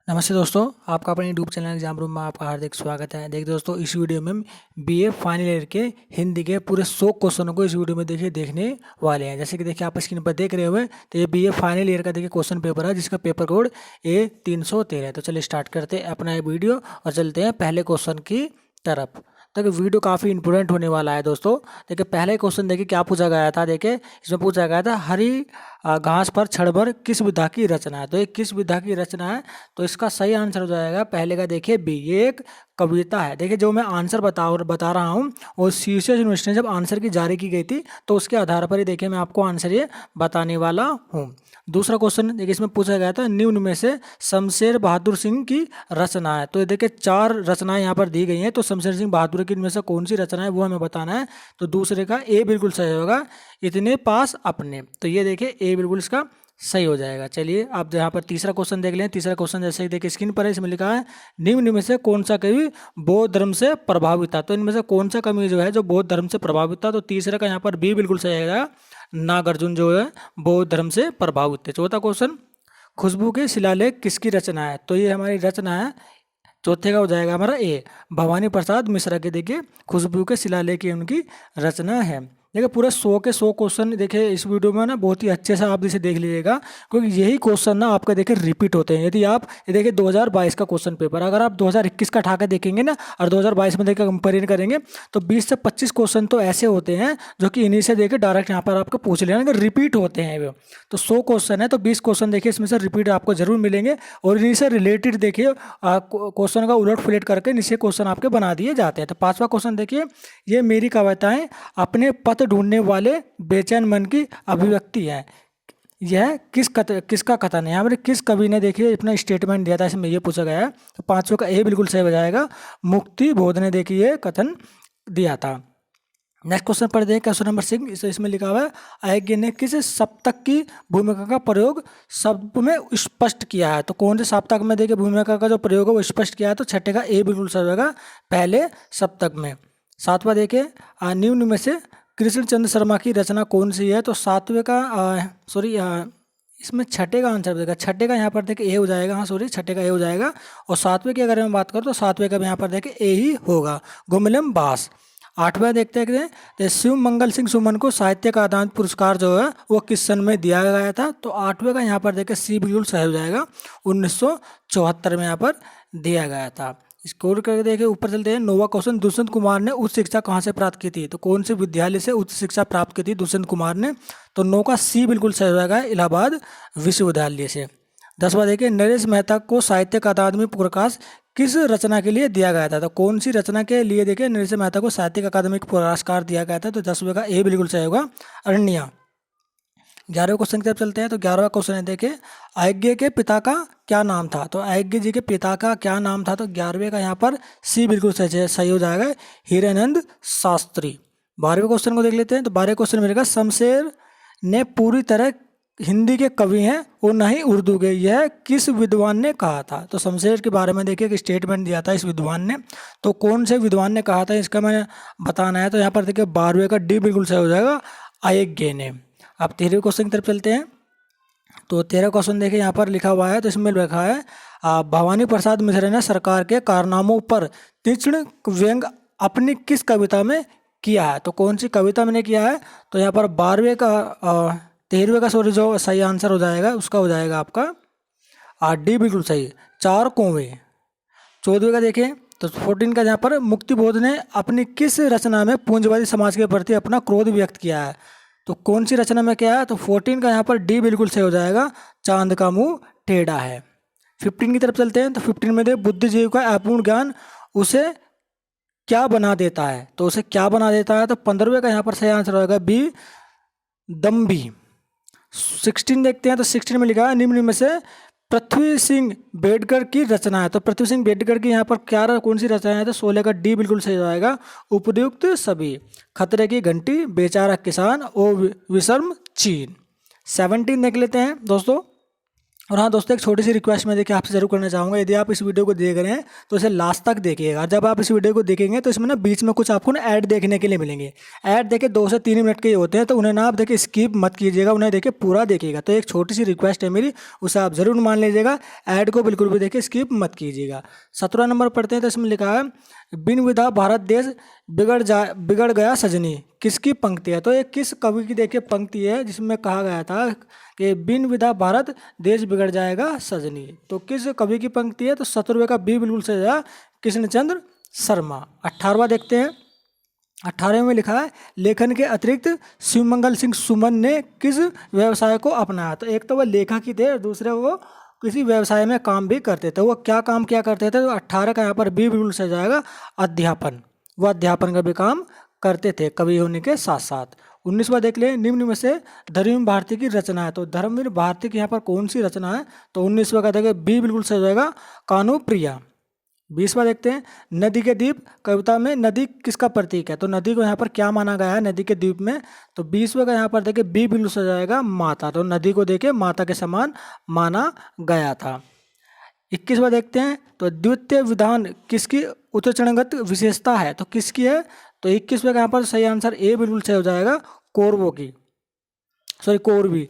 नमस्ते दोस्तों, आपका अपने यूट्यूब चैनल एग्जाम रूम में आपका हार्दिक स्वागत है। देखिए दोस्तों, इस वीडियो में बीए फाइनल ईयर के हिंदी के पूरे 100 क्वेश्चनों को इस वीडियो में देखने वाले हैं। जैसे कि देखिए आप स्क्रीन पर देख रहे हुए, तो ये बीए फाइनल ईयर का देखिए क्वेश्चन पेपर है, जिसका पेपर कोड A313 है। तो चलिए स्टार्ट करते हैं अपना ये वीडियो और चलते हैं पहले क्वेश्चन की तरफ। देखिए वीडियो काफ़ी इंपॉर्टेंट होने वाला है दोस्तों। देखिए पहले क्वेश्चन देखिए क्या पूछा गया था। देखिए इसमें पूछा गया था हरी घास पर क्षणभर किस विधा की रचना है। तो ये किस विधा की रचना है, तो इसका सही आंसर हो जाएगा पहले का। देखिए बी, ये एक कविता है। देखिए जो मैं आंसर बता रहा हूँ वो सीसीएस यूनिवर्सिटी ने जब आंसर की जारी की गई थी, तो उसके आधार पर ही देखिए मैं आपको आंसर ये बताने वाला हूँ। दूसरा क्वेश्चन देखिए इसमें पूछा गया था निम्न में से शमशेर बहादुर सिंह की रचना है। तो ये देखिए 4 रचनाएं यहाँ पर दी गई हैं। तो शमशेर सिंह बहादुर की इनमें से कौन सी रचना है वो हमें बताना है। तो दूसरे का ए बिल्कुल सही होगा, इतने पास अपने। तो ये देखिए ए बिल्कुल इसका सही हो जाएगा। चलिए आप यहाँ पर तीसरा क्वेश्चन देख लें। तीसरा क्वेश्चन जैसे ही देखिए स्क्रीन पर है, इसमें लिखा है निम्न में से कौन सा कवि बौद्ध धर्म से प्रभावित था। तो इनमें से कौन सा कवि जो है जो बौद्ध धर्म से प्रभावित था। तो तीसरे का यहाँ पर बी बिल्कुल सही आएगा, नागार्जुन जो है बौद्ध धर्म से प्रभावित थे। चौथा क्वेश्चन खुशबू के शिलालेख किसकी रचना है। तो ये हमारी रचना है। चौथे का हो जाएगा हमारा ए, भवानी प्रसाद मिश्रा के देखिए खुशबू के शिलालेख की उनकी रचना है। देखिए पूरे 100 के 100 क्वेश्चन देखिए इस वीडियो में ना बहुत ही अच्छे से आप इसे देख लीजिएगा, क्योंकि यही क्वेश्चन ना आपका देखिए रिपीट होते हैं। यदि आप ये देखिए 2022 का क्वेश्चन पेपर अगर आप 2021 का उठा के देखेंगे ना और 2022 में देखिए कंपेरिजन करेंगे, तो 20 से 25 क्वेश्चन तो ऐसे होते हैं जो कि इन्हीं से देखिए डायरेक्ट यहाँ पर आपको पूछ लेना, अगर रिपीट होते हैं वो। तो 100 क्वेश्चन है तो 20 क्वेश्चन देखिए इसमें से रिपीट आपको जरूर मिलेंगे, और इन्हीं से रिलेटेड देखिए क्वेश्चन का उलट पुलट करके नीचे क्वेश्चन आपके बना दिए जाते हैं। तो 5वां क्वेश्चन देखिए, ये मेरी कविताएं अपने पथ ढूंढने वाले बेचैन मन की अभिव्यक्ति है। यह किसका कथन है। यहाँ पर किस कवि ने देखिए अपना स्टेटमेंट दिया था, इसमें ये पूछा गया है। तो 5वें का ए बिल्कुल सही हो जाएगा, मुक्ति बोध ने देखिए कथन दिया था। नेक्स्ट क्वेश्चन पढ़ते हैं क्वेश्चन नंबर 6। इसमें लिखा हुआ है अयज्ञ ने किस सप्तक की भूमिका का प्रयोग शब्द में स्पष्ट किया है। तो कौन से सप्तक में देखिए भूमिका का जो प्रयोग है वो स्पष्ट किया है। तो छठे का ए बिल्कुल सही होगा, पहले सप्तक में। 7वां देखिए निम्न में से कृष्ण चंद्र शर्मा की रचना कौन सी है। तो 7वें का इसमें छठे का आंसर देगा। छठे का यहाँ पर देखिए ए हो जाएगा, हाँ सॉरी छठे का ए हो जाएगा। और 7वें की अगर मैं बात करूँ तो 7वें का भी यहाँ पर देखिए ए ही होगा, गुमलम बास। 8वां देखते हैं कि शिव मंगल सिंह सुमन को साहित्य अकादमी पुरस्कार जो है वो किस सन में दिया गया था। तो 8वें का यहाँ पर देखिए सी बिल्कुल सही हो जाएगा, 1974 में यहाँ पर दिया गया था। स्कोर करके देखिए ऊपर चलते हैं। 9वां क्वेश्चन दुष्यंत कुमार ने उच्च शिक्षा कहाँ से प्राप्त की थी। तो कौन से विद्यालय से उच्च शिक्षा प्राप्त की थी दुष्यंत कुमार ने। तो 9 का सी बिल्कुल सही हो जाएगा, इलाहाबाद विश्वविद्यालय से। 10वां देखिए नरेश मेहता को साहित्य अकादमी पुरस्कार किस रचना के लिए दिया गया था। तो कौन सी रचना के लिए देखिए नरेश मेहता को साहित्य अकादमी पुरस्कार दिया गया था। तो 10वें का ए बिल्कुल सही होगा, अरण्या। 11वें क्वेश्चन की तरफ चलते हैं। तो 11वां क्वेश्चन है देखिए अयज्ञ के पिता का क्या नाम था। तो अयज्ञ जी के पिता का क्या नाम था। तो 11वें का यहाँ पर सी बिल्कुल सही हो जाएगा, हीरानंद शास्त्री। 12वें क्वेश्चन को देख लेते हैं। तो 12वें क्वेश्चन मिलेगा शमशेर ने पूरी तरह हिंदी के कवि हैं और न ही उर्दू के, यह किस विद्वान ने कहा था। तो शमशेर के बारे में देखिए एक स्टेटमेंट दिया था इस विद्वान ने। तो कौन से विद्वान ने कहा था इसका मैं बताना है। तो यहाँ पर देखिए 12वें का डी बिल्कुल सही हो जाएगा, अयज्ञ ने। अब 13वें क्वेश्चन की तरफ चलते हैं। तो 13वां क्वेश्चन देखिए यहाँ पर लिखा हुआ है। तो इसमें लिखा है भवानी प्रसाद मिश्रा ने सरकार के कारनामों पर तीक्ष्ण व्यंग अपनी किस कविता में किया है। तो कौन सी कविता में किया है। तो यहाँ पर 13वें का सॉरी जो सही आंसर हो जाएगा उसका हो जाएगा आपका डी बिल्कुल सही, 4 कौवे। 14वें का देखिए तो 14 का यहाँ पर मुक्तिबोध ने अपनी किस रचना में पूंजवादी समाज के प्रति अपना क्रोध व्यक्त किया है। तो कौन सी रचना में क्या है। तो 14 का यहाँ पर डी बिल्कुल सही हो जाएगा, चांद का मुंह टेढ़ा है। 15 की तरफ चलते हैं। तो 15 में देखिए बुद्धिजीवी का अपूर्ण ज्ञान उसे क्या बना देता है। तो उसे क्या बना देता है। तो 15वें का यहाँ पर सही आंसर होगा बी, दम्भी। 16 देखते हैं। तो 16 में लिखा है निम्न में से पृथ्वी सिंह बेडकर की रचना है। तो पृथ्वी सिंह बेडकर की यहाँ पर क्या कौन सी रचना है। तो 16 का डी बिल्कुल सही जाएगा, उपयुक्त सभी, खतरे की घंटी, बेचारा किसान और विषम चीन। 17 देख लेते हैं दोस्तों। और हाँ दोस्तों, एक छोटी सी रिक्वेस्ट मैं देखिए आपसे जरूर करना चाहूँगा, यदि आप इस वीडियो को देख रहे हैं तो इसे लास्ट तक देखिएगा। जब आप इस वीडियो को देखेंगे तो इसमें ना बीच में कुछ आपको ना ऐड देखने के लिए मिलेंगे। ऐड देखिए 2 से 3 मिनट के ही होते हैं, तो उन्हें ना आप देखिए स्किप मत कीजिएगा, उन्हें देखिए पूरा देखिएगा। तो एक छोटी सी रिक्वेस्ट है मेरी, उसे आप जरूर मान लीजिएगा। ऐड को बिल्कुल भी देखिए स्किप मत कीजिएगा। 17 नंबर पढ़ते हैं, तो इसमें लिखा है बिन विदा भारत देश बिगड़ गया सजनी, किसकी पंक्ति है? तो ये किस कवि की देखिए पंक्ति है जिसमें कहा गया था कि बिन विदा भारत देश बिगड़ जाएगा सजनी। तो किस कवि की पंक्ति है? तो 17वें का बी बिल्कुल सही है, कृष्णचंद्र शर्मा। 18वां देखते हैं। 18वें में लिखा है लेखन के अतिरिक्त शिवमंगल सिंह सुमन ने किस व्यवसाय को अपनाया? तो एक तो वह लेखक ही थे और दूसरे वो किसी व्यवसाय में काम भी करते थे। वो क्या काम किया करते थे? तो 18 का यहाँ पर बी बिल्कुल सही जाएगा, अध्यापन। वह अध्यापन का भी काम करते थे कवि होने के साथ साथ। 19वां देख ले, निम्न में से धर्मवीर भारती की रचना है। तो धर्मवीर भारती की यहाँ पर कौन सी रचना है? तो 19वां का देखिए बी बिल्कुल सही जाएगा, कानू प्रिया। 20वां देखते हैं, नदी के द्वीप कविता में नदी किसका प्रतीक है? तो नदी को यहाँ पर क्या माना गया है नदी के द्वीप में? तो 20वें का यहाँ पर देखिए बी बिल्कुल सही जाएगा, माता। तो नदी को देखिए माता के समान माना गया था। 21वां देखते हैं, तो द्वितीय विधान किसकी उत्तरचरणगत विशेषता है? तो किसकी है? तो 21वें का यहाँ पर सही आंसर ए बिल्कुल सही हो जाएगा, कौरवों की, सॉरी कौरवी।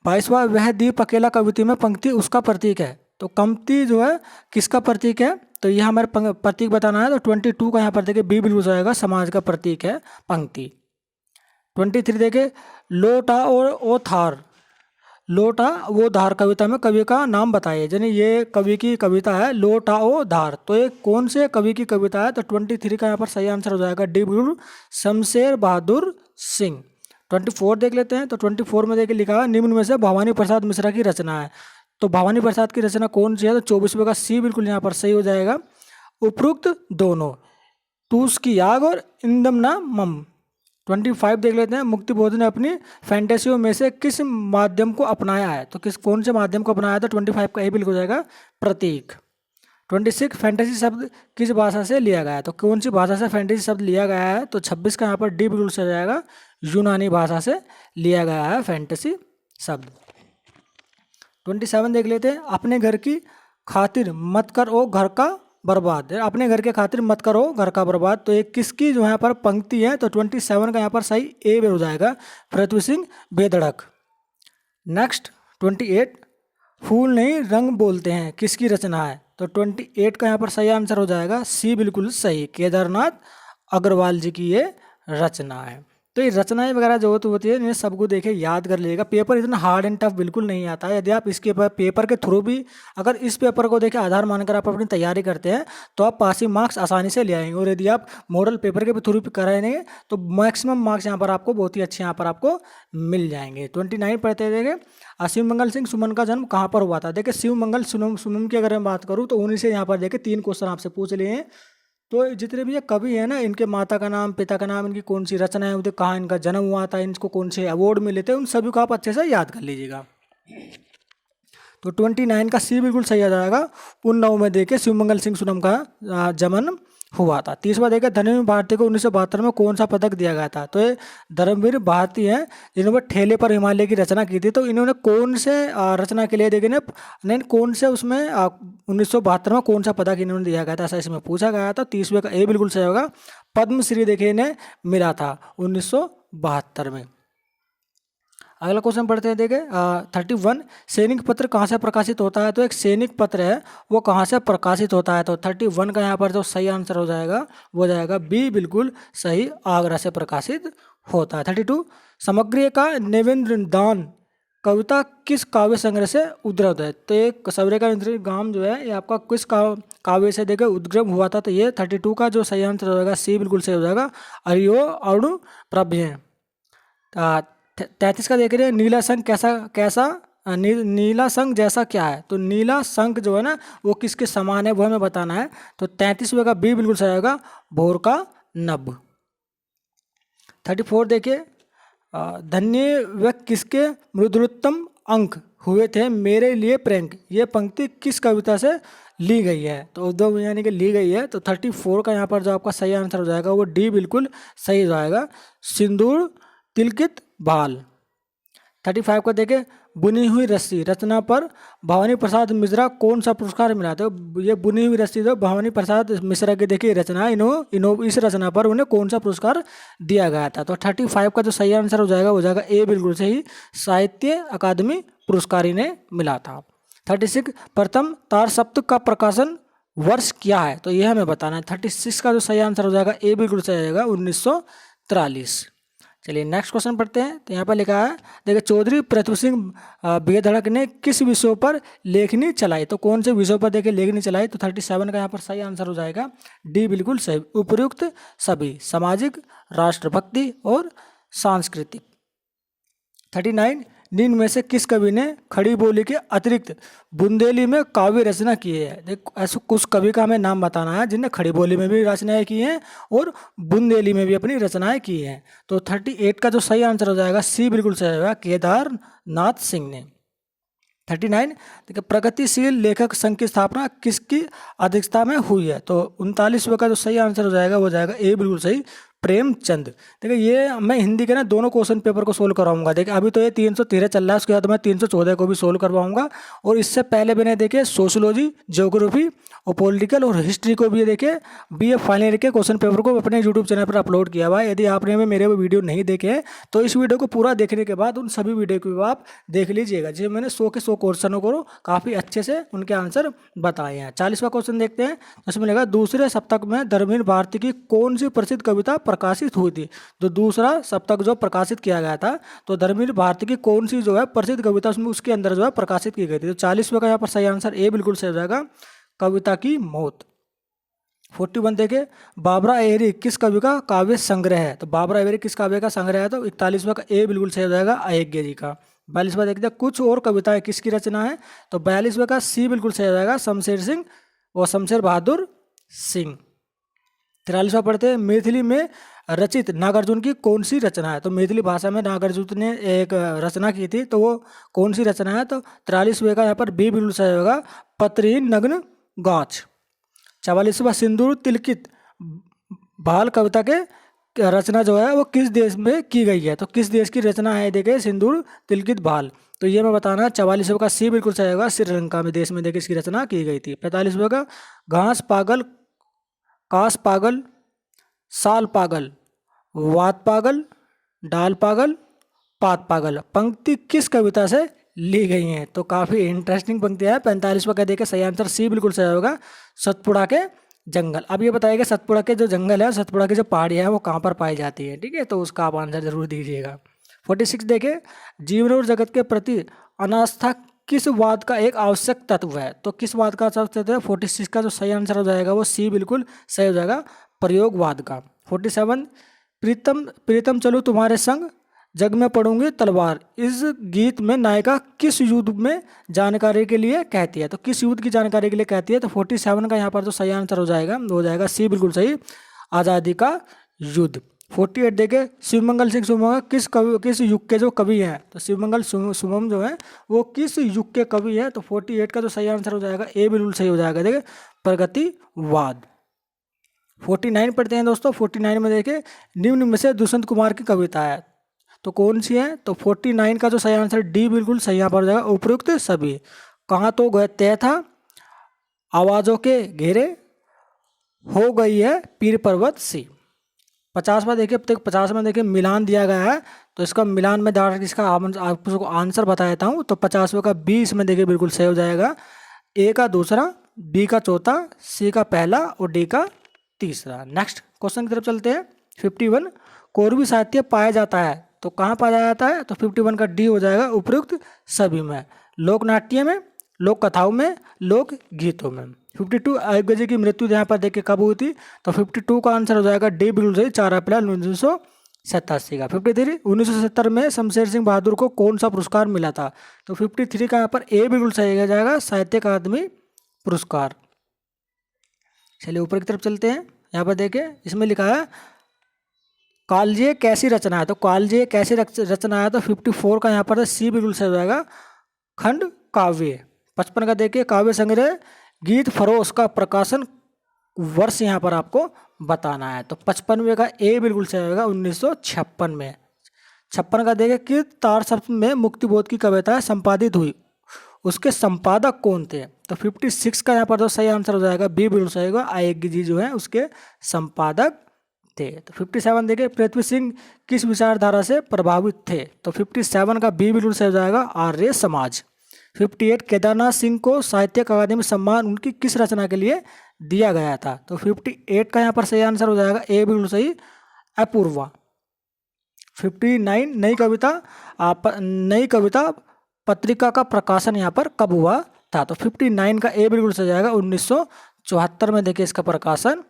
22वां, वह दीप अकेला कविता में पंक्ति उसका प्रतीक है। तो पंक्ति जो है किसका प्रतीक है? तो यह हमारे प्रतीक बताना है। तो 22 का यहाँ पर देखिए बी बिल्कुल जाएगा, समाज का प्रतीक है पंक्ति। 23 देखे, लोटा और ओ थार, लोटा वो धार कविता में कवि का नाम बताइए। यानी ये कवि की कविता है लोटा ओ धार। तो ये कौन से कवि की कविता है? तो 23 का यहाँ पर सही आंसर हो जाएगा डी बिल्कुल, शमशेर बहादुर सिंह। 24 देख लेते हैं। तो 24 में देखिए लिखा है निम्न में से भवानी प्रसाद मिश्रा की रचना है। तो भवानी प्रसाद की रचना कौन सी है? तो 24वें का सी बिल्कुल यहाँ पर सही हो जाएगा, उपरुक्त दोनों, टूस की आग और इंदम ना मम। 25 देख लेते हैं, मुक्ति बोध ने अपनी फैंटेसियों में से किस माध्यम को अपनाया है? तो कौन से माध्यम को अपनाया था? 25 का ए बिल्कुल हो जाएगा, प्रतीक। 26, फैंटेसी शब्द किस भाषा से लिया गया है? तो कौन सी भाषा से फैंटेसी शब्द लिया गया है? तो 26 का यहाँ पर डी बिल्कुल से जाएगा, यूनानी भाषा से लिया गया है फैंटेसी शब्द। 27 देख लेते हैं, अपने घर की खातिर मत कर ओ घर का बर्बाद, अपने घर के खातिर मत करो घर का बर्बाद। तो ये किसकी जो यहाँ पर पंक्ति है? तो 27 का यहाँ पर सही ए हो जाएगा, पृथ्वी सिंह बेधड़क। नेक्स्ट 28, फूल नहीं रंग बोलते हैं, किसकी रचना है? तो 28 का यहाँ पर सही आंसर हो जाएगा, सी बिल्कुल सही, केदारनाथ अग्रवाल जी की ये रचना है। तो ये रचनाएं वगैरह जो होती है इन्हें सबको देखे याद कर लीजिएगा। पेपर इतना हार्ड एंड टफ बिल्कुल नहीं आता है। यदि आप इसके पेपर के थ्रू भी अगर इस पेपर को देखे आधार मानकर आप अपनी तैयारी करते हैं तो आप पासिंग मार्क्स आसानी से ले आएंगे। और यदि आप मॉडल पेपर के थ्रू भी कराएंगे तो मैक्सिमम मार्क्स यहाँ पर आपको बहुत ही अच्छे यहाँ पर आपको मिल जाएंगे। 29 पढ़ते देखे, शिवमंगल सिंह सुमन का जन्म कहाँ पर हुआ था? देखिए शिवमंगल सुमन की अगर मैं बात करूँ तो उन्हीं से यहाँ पर देखिए 3 क्वेश्चन आपसे पूछ लिए हैं। तो जितने भी ये कवि है ना, इनके माता का नाम, पिता का नाम, इनकी कौन सी रचना है, कहाँ इनका जन्म हुआ था, इनको कौन से अवार्ड मिले थे, उन सभी को आप अच्छे से याद कर लीजिएगा। तो 29 का सी बिल्कुल सही आ जाएगा, उन्नाव में देखे शिवमंगल सिंह सुमन का जन्म हुआ था। 30वां देखे, धर्मवीर भारती को 1972 में कौन सा पदक दिया गया था? तो ये धर्मवीर भारती हैं जिन्होंने ठेले पर हिमालय की रचना की थी। तो इन्होंने कौन से रचना के लिए देखे नहीं कौन से उसमें 1972 में कौन सा पदक इन्होंने दिया गया था, ऐसा इसमें पूछा गया था। 30वें का ए बिल्कुल सही होगा, पद्मश्री देखिए इन्हें मिला था 1972 में। अगला क्वेश्चन पढ़ते हैं देखे 31, सैनिक पत्र कहाँ से प्रकाशित होता है? तो एक सैनिक पत्र है वो कहाँ से प्रकाशित होता है? तो 31 का यहाँ पर जो सही आंसर हो जाएगा वो जाएगा बी बिल्कुल सही, आगरा से प्रकाशित होता है। 32, समग्र का निवेंद्र दान कविता किस काव्य संग्रह से उद्धृत है? तो एक सबरे का गांव जो है ये आपका किस काव्य से देखे उद्गम हुआ था? तो ये 32 का जो सही आंसर हो जाएगा सी बिल्कुल सही हो जाएगा, अरियो अरुण प्रभ्य। 33 का देख रहे हैं, नीला संघ कैसा नीला संघ जैसा क्या है? तो नीला संघ जो है ना वो किसके समान है वो हमें बताना है। तो 33वें का बी बिल्कुल सही आएगा, भोर का नभ। 34 देखिए, धन्य व किसके मृदुलतम अंक हुए थे मेरे लिए प्रैंक, ये पंक्ति किस कविता से ली गई है? तो उद्धव यानी कि ली गई है। तो 34 का यहाँ पर जो आपका सही आंसर हो जाएगा वो डी बिल्कुल सही जाएगा, सिंदूर तिलकित बाल। 35 को देखे, बुनी हुई रस्सी रचना पर भवानी प्रसाद मिश्रा कौन सा पुरस्कार मिला? तो ये बुनी हुई रस्सी जो भवानी प्रसाद मिश्रा की देखिए रचना, इस रचना पर उन्हें कौन सा पुरस्कार दिया गया था? तो 35 का जो सही आंसर हो जाएगा ए बिल्कुल सही, साहित्य अकादमी पुरस्कार इन्हें मिला था। 36 प्रथम तार सप्तक का प्रकाशन वर्ष क्या है? तो यह हमें बताना है। 36 का जो सही आंसर हो जाएगा ए बिल्कुल सही जाएगा 1943। चलिए नेक्स्ट क्वेश्चन पढ़ते हैं। तो यहाँ पर लिखा है, देखिए चौधरी पृथ्वी सिंह बेधड़क ने किस विषयों पर लेखनी चलाई? तो कौन से विषयों पर देखिए लेखनी चलाई? तो 37 का यहाँ पर सही आंसर हो जाएगा डी बिल्कुल सही, उपयुक्त सभी, सामाजिक, राष्ट्रभक्ति और सांस्कृतिक। 39 निम्न में से किस कवि ने खड़ी बोली के अतिरिक्त बुंदेली में काव्य रचना की है? देखो ऐसे कुछ कवि का हमें नाम बताना है जिन्हें खड़ी बोली में भी रचनाएं की हैं और बुंदेली में भी अपनी रचनाएं की हैं। तो 38 का जो सही आंसर हो जाएगा सी बिल्कुल सही होगा, केदारनाथ सिंह ने। 39 देखिए प्रगतिशील लेखक संघ की स्थापना किसकी अध्यक्षता में हुई है? तो 39वें का जो सही आंसर हो जाएगा वो जाएगा ए बिल्कुल सही, प्रेमचंद। देखिए ये मैं हिंदी के ना दोनों क्वेश्चन पेपर को सोल्व कराऊंगा। देखिए अभी तो ये 313 चल रहा है, उसके बाद मैं 314 को भी सोल्व करवाऊंगा। और इससे पहले मैंने देखे सोशियोलॉजी, ज्योग्राफी और पॉलिटिकल और हिस्ट्री को भी देखे बीए फाइनल ईयर के क्वेश्चन पेपर को अपने यूट्यूब चैनल पर अपलोड किया हुआ है। यदि आपने भी मेरे वीडियो नहीं देखे हैं तो इस वीडियो को पूरा देखने के बाद उन सभी वीडियो को आप देख लीजिएगा, जिसमें मैंने 100 के 100 क्वेश्चनों को काफ़ी अच्छे से उनके आंसर बताए हैं। 40वां क्वेश्चन देखते हैं। उसमें लगा दूसरे सप्तक में धर्मवीर भारती की कौन सी प्रसिद्ध कविता प्रकाशित हुई थी? तो दूसरा सप्तक जो प्रकाशित किया गया था तो धर्मवीर भारती की कौन सी जो है प्रसिद्ध कविता उसमें उसके अंदर जो है प्रकाशित की गई थी? तो 40वें का यहाँ पर सही आंसर ए बिल्कुल सही हो जाएगा, कविता की मौत। 41 देखे बाबरा एहरी किस कवि का काव्य संग्रह है? तो बाबरा एहरी किस काव्य का संग्रह है? तो 41वां का ए बिल्कुल सही हो जाएगा, अयज्ञ जी का। 42वां देखते हैं कुछ और कविताएं किसकी रचना है? तो 42वें का सी बिल्कुल सही हो जाएगा, शमशेर सिंह और शमशेर बहादुर सिंह। 43वां पढ़ते हैं मैथिली में रचित नागार्जुन की कौन सी रचना है? तो मैथिली भाषा में नागार्जुन ने एक रचना की थी, तो वो कौन सी रचना है? तो 43वें का यहाँ पर बी बिल्कुल सही होगा, पत्रहीन नग्न गाछ। 44वां सिंदूर तिलकित भाल कविता के रचना जो है वो किस देश में की गई है? तो किस देश की रचना है? देखिए सिंदूर तिलकित भाल, तो ये मैं बताना। 44वें का सी बिल्कुल सही होगा, श्रीलंका में देश में देखिए इसकी रचना की गई थी। 45वें का घास पागल, कास पागल, साल पागल, वात पागल, डाल पागल, पात पागल पंक्ति किस कविता से ली गई हैं? तो काफ़ी इंटरेस्टिंग पंक्ति है। 45वां का देखिए सही आंसर सी बिल्कुल सही होगा, सतपुड़ा के जंगल। अब ये बताइएगा सतपुड़ा के जो जंगल है, सतपुड़ा की जो पहाड़ियाँ हैं वो कहाँ पर पाई जाती है? ठीक है, तो उसका आप आंसर जरूर दीजिएगा। 46 देखे जीवन और जगत के प्रति अनास्था किस वाद का एक आवश्यक तत्व है? तो किस वाद का आवश्यक तत्व है? 46 का जो सही आंसर हो जाएगा वो सी बिल्कुल सही हो जाएगा, प्रयोगवाद का। 47 प्रीतम चलो तुम्हारे संग, जग में पढ़ूंगी तलवार, इस गीत में नायिका किस युद्ध में जानकारी के लिए कहती है? तो किस युद्ध की जानकारी के लिए कहती है? तो 47 का यहाँ पर जो सही आंसर हो जाएगा सी बिल्कुल सही, आज़ादी का युद्ध। 48 देखे शिवमंगल सिंह सुमन किस युग के जो कवि हैं? तो शिवमंगल सुमन जो है वो किस युग के कवि हैं? तो 48 का जो सही आंसर हो जाएगा ए बिल्कुल सही हो जाएगा, देखिए प्रगतिवाद। 49 पढ़ते हैं दोस्तों। 49 में देखे निम्न में से दुष्यंत कुमार की कविता है, तो कौन सी है? तो 49 का जो सही आंसर डी बिल्कुल सही यहाँ पर हो जाएगा, उपयुक्त सभी। कहाँ तो तय था, आवाजों के घेरे, हो गई है पीर पर्वत सी। 50वां देखिए 50 में देखिए मिलान दिया गया है, तो इसका मिलान में डायरेक्ट इसका आपको आंसर बता देता हूँ। तो 50वें का 20 में देखिए बिल्कुल सही हो जाएगा, ए का दूसरा, बी का चौथा, सी का पहला और डी का तीसरा। नेक्स्ट क्वेश्चन की तरफ चलते हैं। 51 कोरवी साहित्य पाया जाता है, तो कहाँ पाया जाता है? तो 51 का डी हो जाएगा, उपयुक्त सभी में, लोक नाट्य में, लोक कथाओं में, लोक गीतों में। 52 अयज्ञ जी की मृत्यु यहाँ पर देखिए कब हुई थी? तो 52 का आंसर हो जाएगा डी बिल्कुल सही, 4 अप्रैल 1987 का। 53 1970 में शमशेर सिंह बहादुर को कौन सा पुरस्कार मिला था? तो 53 का यहाँ पर ए बिल्कुल सही हो जाएगा, साहित्य अकादमी पुरस्कार। चलिए ऊपर की तरफ चलते हैं। यहाँ पर देखिए इसमें लिखा है कालजयी कैसी रचना है? तो कालजयी कैसी रचना है? तो 54 का यहाँ पर सी बिल्कुल सही हो जाएगा, खंड काव्य। 55 का देखिए काव्य संग्रह गीत फरोश का प्रकाशन वर्ष यहाँ पर आपको बताना है, तो 55वें का ए बिल्कुल सही होगा, 1956 में। 56 का देखें कि तार शब्द में मुक्तिबोध की कविता संपादित हुई, उसके संपादक कौन थे? तो 56 का यहाँ पर तो सही आंसर हो जाएगा बी बिल्कुल सही होगा, आयज्ञ जी जो है उसके संपादक थे। तो 57 देखिए पृथ्वी सिंह किस विचारधारा से प्रभावित थे? तो 57 का बी बिल्कुल सही हो जाएगा, आर्य समाज। 58 केदारनाथ सिंह को साहित्य अकादमी सम्मान उनकी किस रचना के लिए दिया गया था? तो 58 का यहाँ पर सही आंसर हो जाएगा ए बिल्कुल सही, अपूर्वा। 59 नई कविता पत्रिका का प्रकाशन यहाँ पर कब हुआ था? तो 59 का ए बिल्कुल सही जाएगा, 1974 में देखिए इसका प्रकाशन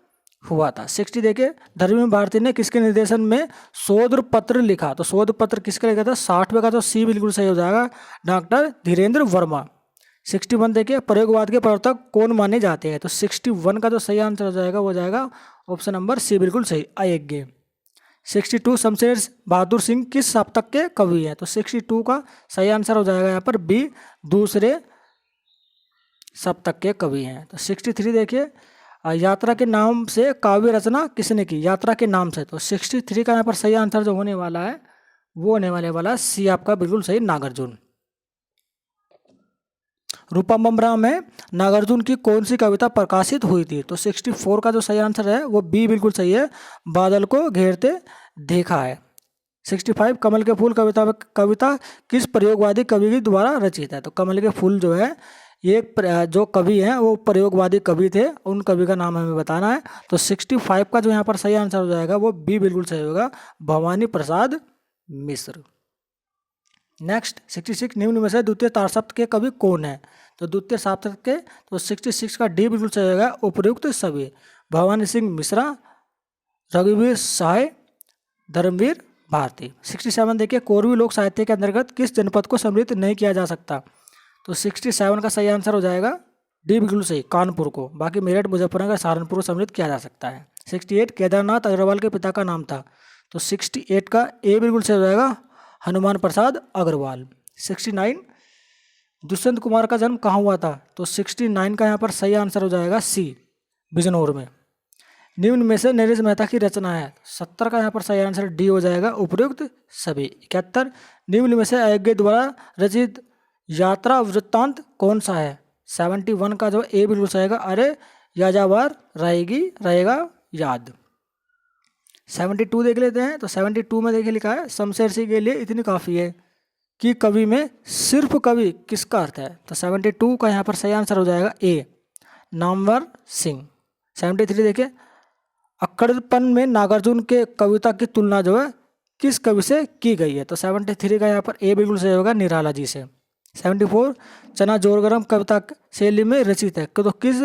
हुआ था। 60 देखिए धर्मवीर भारती ने किसके निर्देशन में शोध पत्र लिखा? तो शोध पत्र किसके लिखा था? 60वें का तो सी बिल्कुल सही हो जाएगा, डॉक्टर धीरेन्द्र वर्मा। 61 देखिए प्रयोगवाद के प्रवर्तक कौन माने जाते हैं? तो 61 का जो सही आंसर हो जाएगा वो जाएगा ऑप्शन नंबर सी बिल्कुल सही, आयज्ञ। 62 शमशेर बहादुर सिंह किस शतक के कवि हैं? तो 62 का सही आंसर हो जाएगा यहाँ पर बी, दूसरे शतक के कवि हैं। तो 63 देखिए यात्रा के नाम से काव्य रचना किसने की? यात्रा के नाम से। तो 63 का यहाँ पर सही आंसर जो होने वाला है वो होने वाला सी आपका बिल्कुल सही, नागार्जुन। रूपम्बरा में नागार्जुन की कौन सी कविता प्रकाशित हुई थी? तो 64 का जो सही आंसर है वो बी बिल्कुल सही है, बादल को घेरते देखा है। 65 कमल के फूल कविता किस प्रयोगवादी कवि के द्वारा रचित है? तो कमल के फूल जो है ये जो कवि हैं वो प्रयोगवादी कवि थे, उन कवि का नाम हमें बताना है। तो 65 का जो यहाँ पर सही आंसर हो जाएगा वो बी बिल्कुल सही होगा, भवानी प्रसाद मिश्र। नेक्स्ट 66 निम्न में से द्वितीय तारसप्त के कवि कौन है? तो द्वितीय तारसप्त के तो 66 का डी बिल्कुल सही होगा, उपयुक्त सभी, भवानी सिंह मिश्रा, रघुवीर सहाय, धर्मवीर भारती। 67 देखिए कोरवी लोक साहित्य के अंतर्गत किस जनपद को सम्मिलित नहीं किया जा सकता? तो 67 का सही आंसर हो जाएगा डी बिल्कुल सही, कानपुर को। बाकी मेरठ, मुजफ्फरनगर, सहारनपुर को सम्मिलित किया जा सकता है। 68 केदारनाथ अग्रवाल के पिता का नाम था? तो 68 का ए बिल्कुल सही हो जाएगा, हनुमान प्रसाद अग्रवाल। 69 दुष्यंत कुमार का जन्म कहाँ हुआ था? तो 69 का यहाँ पर सही आंसर हो जाएगा सी, बिजनौर में। निम्न में से नरेश मेहता की रचना है? 70 का यहाँ पर सही आंसर डी हो जाएगा, उपयुक्त सभी। 71 निम्न में से अयज्ञ द्वारा रचित यात्रा वृत्तांत कौन सा है? 71 का जो ए बिल्कुल सही आएगा, अरे याजावार रहेगा याद। 72 देख लेते हैं। तो 72 में देखिए लिखा है शमशेर सिंह के लिए इतनी काफ़ी है कि कवि में सिर्फ कवि किसका अर्थ है? तो 72 का यहाँ पर सही आंसर हो जाएगा ए, नामवर सिंह। 73 देखिए अक्कड़पन में नागार्जुन के कविता की तुलना जो है किस कवि से की गई है? तो 73 का यहाँ पर ए बिल्कुल सही होगा, निराला जी से। 74 चना जोर गरम कविता शैली में रचित है? तो किस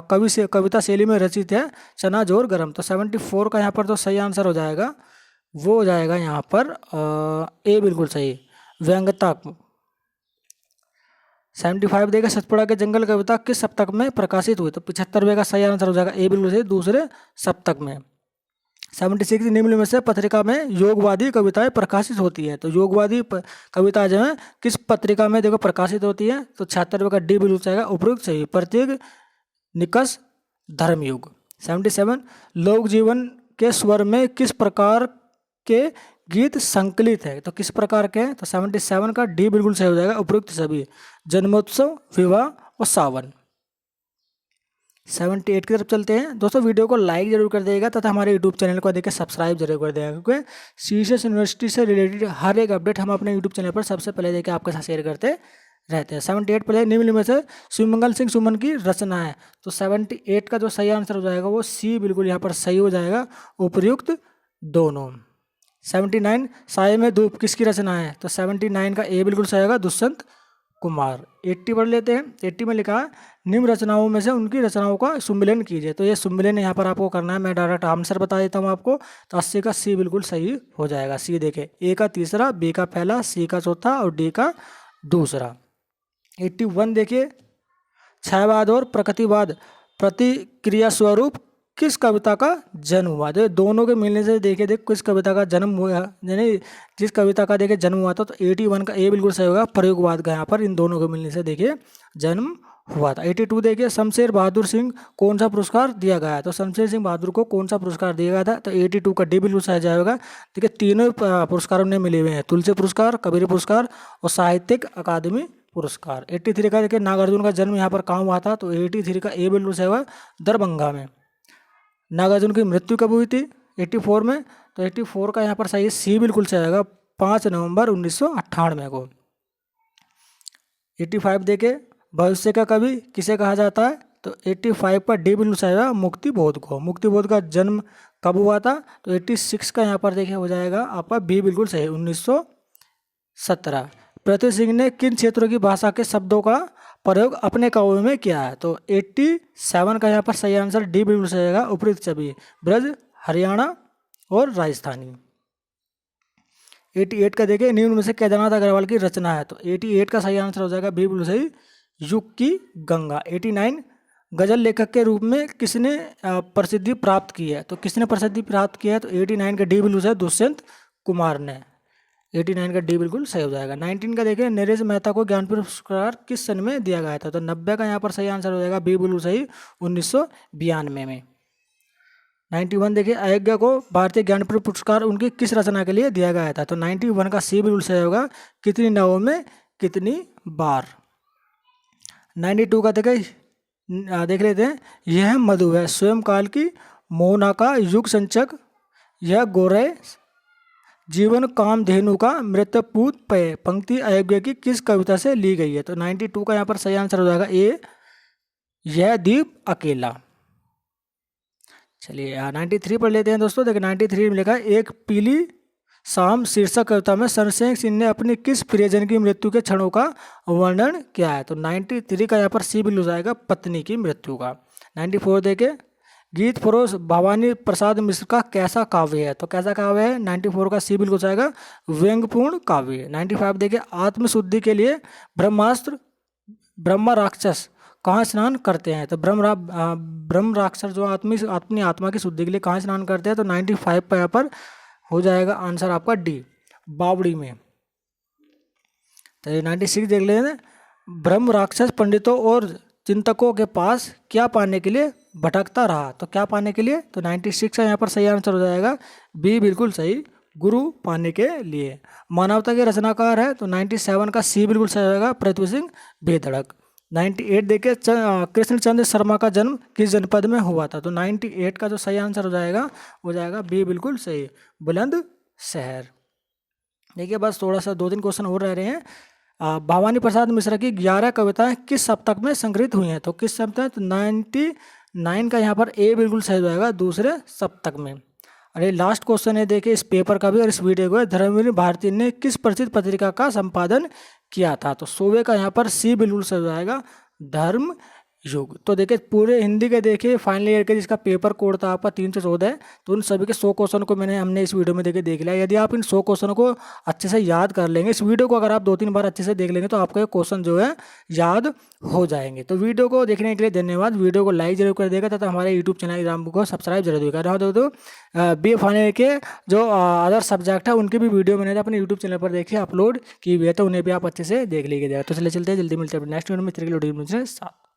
कवि से कविता शैली में रचित है चना जोर गरम? तो 74 का यहाँ पर तो सही आंसर हो जाएगा, वो हो जाएगा यहाँ पर ए बिल्कुल सही, व्यंग्यता। 75 देगा सतपुड़ा के जंगल कविता किस सप्तक में प्रकाशित हुई? तो 75वें का सही आंसर हो जाएगा ए बिल्कुल सही, दूसरे सप्तक में। 76 निम्न में से पत्रिका में योगवादी कविताएं प्रकाशित होती है? तो योगवादी कविता जो है किस पत्रिका में देखो प्रकाशित होती है? तो 76वें का डी बिल्कुल जाएगा, उपयुक्त सही, प्रत्येक निकष धर्मयुग। 77 लोक जीवन के स्वर में किस प्रकार के गीत संकलित है? तो किस प्रकार के हैं? तो 77 का डी बिल्कुल सही हो जाएगा, उपयुक्त सभी, जन्मोत्सव, विवाह और सावन। 78 की तरफ चलते हैं। दोस्तों वीडियो को लाइक जरूर कर देगा तथा हमारे यूट्यूब चैनल को देखकर सब्सक्राइब जरूर कर देगा, क्योंकि सीसीएस यूनिवर्सिटी से रिलेटेड हर एक अपडेट हम अपने यूट्यूब चैनल पर सबसे पहले देखकर आपके साथ शेयर करते रहते हैं। 78 पहले निम्न में से शिवमंगल सिंह सुमन की रचना है? तो 78 का जो सही आंसर हो जाएगा वो सी बिल्कुल यहाँ पर सही हो जाएगा, उपयुक्त दोनों। 79 साये में धूप किसकी रचना है? तो 79 का ए बिल्कुल सही होगा, दुष्यंत कुमार। 80 पढ़ लेते हैं। 80 में लिखा है निम्न रचनाओं में से उनकी रचनाओं का सुमिलन कीजिए। तो ये सुमिलन यहाँ पर आपको करना है, मैं डायरेक्ट आंसर बता देता हूँ आपको। तो 80 का सी बिल्कुल सही हो जाएगा। सी देखे, ए का तीसरा, बी का पहला, सी का चौथा और डी का दूसरा। 81 देखिए छायावाद और प्रकृतिवाद प्रतिक्रिया स्वरूप किस कविता का जन्म हुआ? तो दोनों के मिलने से देखिए किस कविता का जन्म हुआ, यानी जिस कविता का देखिए जन्म हुआ था। तो 81 का ए बिल्कुल सही होगा, प्रयोगवाद का यहाँ पर इन दोनों के मिलने से देखिए जन्म हुआ था। 82 देखिए शमशेर बहादुर सिंह कौन सा पुरस्कार दिया गया है, तो शमशेर सिंह बहादुर को कौन सा पुरस्कार दिया गया था, तो 82 का डी बिल्कुल सही जाएगा। देखिए तीनों पुरस्कार उन्हें मिले हुए हैं, तुलसी पुरस्कार, कबीर पुरस्कार और साहित्यिक अकादमी पुरस्कार। 83 का देखिए नागार्जुन का जन्म यहाँ पर कहाँ हुआ था, तो 83 का ए बिल्कुल सही हुआ दरभंगा में। नागार्जुन की मृत्यु कब हुई थी, 84 में, तो 84 का यहाँ पर सही सी बिल्कुल सही आएगा 5 नवंबर 1998 को। 85 देखे भविष्य का कवि किसे कहा जाता है, तो 85 पर डी बिल्कुल सही आएगा मुक्ति बोध को। मुक्ति बोध का जन्म कब हुआ था, तो 86 का यहाँ पर देखिए हो जाएगा आपका बी बिल्कुल सही 1917। पृथ्वी सिंह ने किन क्षेत्रों की भाषा के शब्दों का प्रयोग अपने काव्य में किया है, तो 87 का यहाँ पर सही आंसर डी बिल्कुल सही आएगा उपयुक्त छवि ब्रज, हरियाणा और राजस्थानी। 88 का देखिए निम्न में से केदारनाथ अग्रवाल की रचना है, तो 88 का सही आंसर हो जाएगा बी बिल्कुल सही युग की गंगा। 89 गजल लेखक के रूप में किसने प्रसिद्धि प्राप्त की है, तो किसने प्रसिद्धि प्राप्त की है, तो 89 का डी बिल्कुल सही दुष्यंत कुमार ने। 89 का डी बिल्कुल सही हो जाएगा। 19 का देखिए नरेश मेहता को ज्ञानपीठ पुरस्कार किस सन में दिया गया था, तो 90 का यहाँ पर सही आंसर हो जाएगा बी बिल्कुल सही 1992 में। 91 देखिए अयोग्या को भारतीय ज्ञानपीठ पुरस्कार उनकी किस रचना के लिए दिया गया था, तो 91 का सी बिल्कुल सही होगा कितनी नावों में कितनी बार। 92 का देखिए देख लेते हैं, यह मधु है स्वयं काल की मोहना का युग संचक, यह गोरे जीवन कामधेनु का मृत्यपुत पे पंक्ति अयोग्य की किस कविता से ली गई है, तो 92 का यहाँ पर सही आंसर हो जाएगा ए यह दीप अकेला। चलिए 93 पढ़ लेते हैं दोस्तों। देखिए 93 में लिखा है एक पीली शाम शीर्षक कविता में सरसेन सिंह ने अपनी किस प्रियजन की मृत्यु के क्षणों का वर्णन किया है, तो 93 का यहाँ पर सी बिल्कुल जाएगा पत्नी की मृत्यु का। 94 देखे गीत फरोश भवानी प्रसाद मिश्र का कैसा काव्य है, तो कैसा काव्य है, 94 का सी बिल्कुल जाएगा व्यंग्यपूर्ण काव्य। 95 देखिए आत्मशुद्धि के लिए ब्रह्मास्त्र ब्रह्मा राक्षस कहाँ स्नान करते हैं, तो ब्रह्म राक्षस जो अपनी आत्मा की शुद्धि के लिए कहाँ स्नान करते हैं, तो 95 पर यहाँ पर हो जाएगा आंसर आपका डी बावड़ी में। तो 96 देख लेते हैं, ब्रह्म राक्षस पंडितों और चिंतकों के पास क्या पाने के लिए भटकता रहा, तो क्या पाने के लिए, तो 96 का यहाँ पर सही आंसर हो जाएगा बी बिल्कुल सही गुरु पाने के लिए। मानवता के रचनाकार है, तो 97 का सी बिल्कुल सही होगा पृथ्वी सिंह बेधड़क। 98 देखिए कृष्णचंद्र शर्मा का जन्म किस जनपद में हुआ था, तो 98 का जो सही आंसर हो जाएगा बी बिल्कुल सही बुलंदशहर। देखिए बस थोड़ा सा 2-3 क्वेश्चन और रह रहे हैं। भवानी प्रसाद मिश्रा की 11 कविताएं किस सप्तक में संग्रहित हुई हैं, तो किस सप्तक, तो 99 का यहाँ पर ए बिल्कुल सही हो जाएगा दूसरे सप्तक में। अरे लास्ट क्वेश्चन है देखिए इस पेपर का भी और इस वीडियो को, धर्मवीर भारती ने किस प्रसिद्ध पत्रिका का संपादन किया था, तो 100 का यहाँ पर सी बिल्कुल सही हो जाएगा धर्म युग। तो देखिए पूरे हिंदी के देखिए फाइनल ईयर के जिसका पेपर कोड था आपका 314, तो उन सभी के 100 क्वेश्चन को हमने इस वीडियो में देख लिया। यदि आप इन 100 क्वेश्चन को अच्छे से याद कर लेंगे, इस वीडियो को अगर आप 2-3 बार अच्छे से देख लेंगे, तो आपको ये क्वेश्चन जो है याद हो जाएंगे। तो वीडियो को देखने के लिए धन्यवाद। वीडियो को लाइक जरूर कर देगा तथा हमारे यूट्यूब चैनल एग्जाम को सब्सक्राइब जरूर करेगा। दोस्तों बी फाइनल के जो अदर सब्जेक्ट है उनकी भी वीडियो मैंने अपने यूट्यूब चैनल पर देखिए अपलोड की हुई है, तो उन्हें भी आप अच्छे से देख लीजिएगा। तो चलते हैं, जल्दी मिलते हैं नेक्स्ट वीडियो में। साथ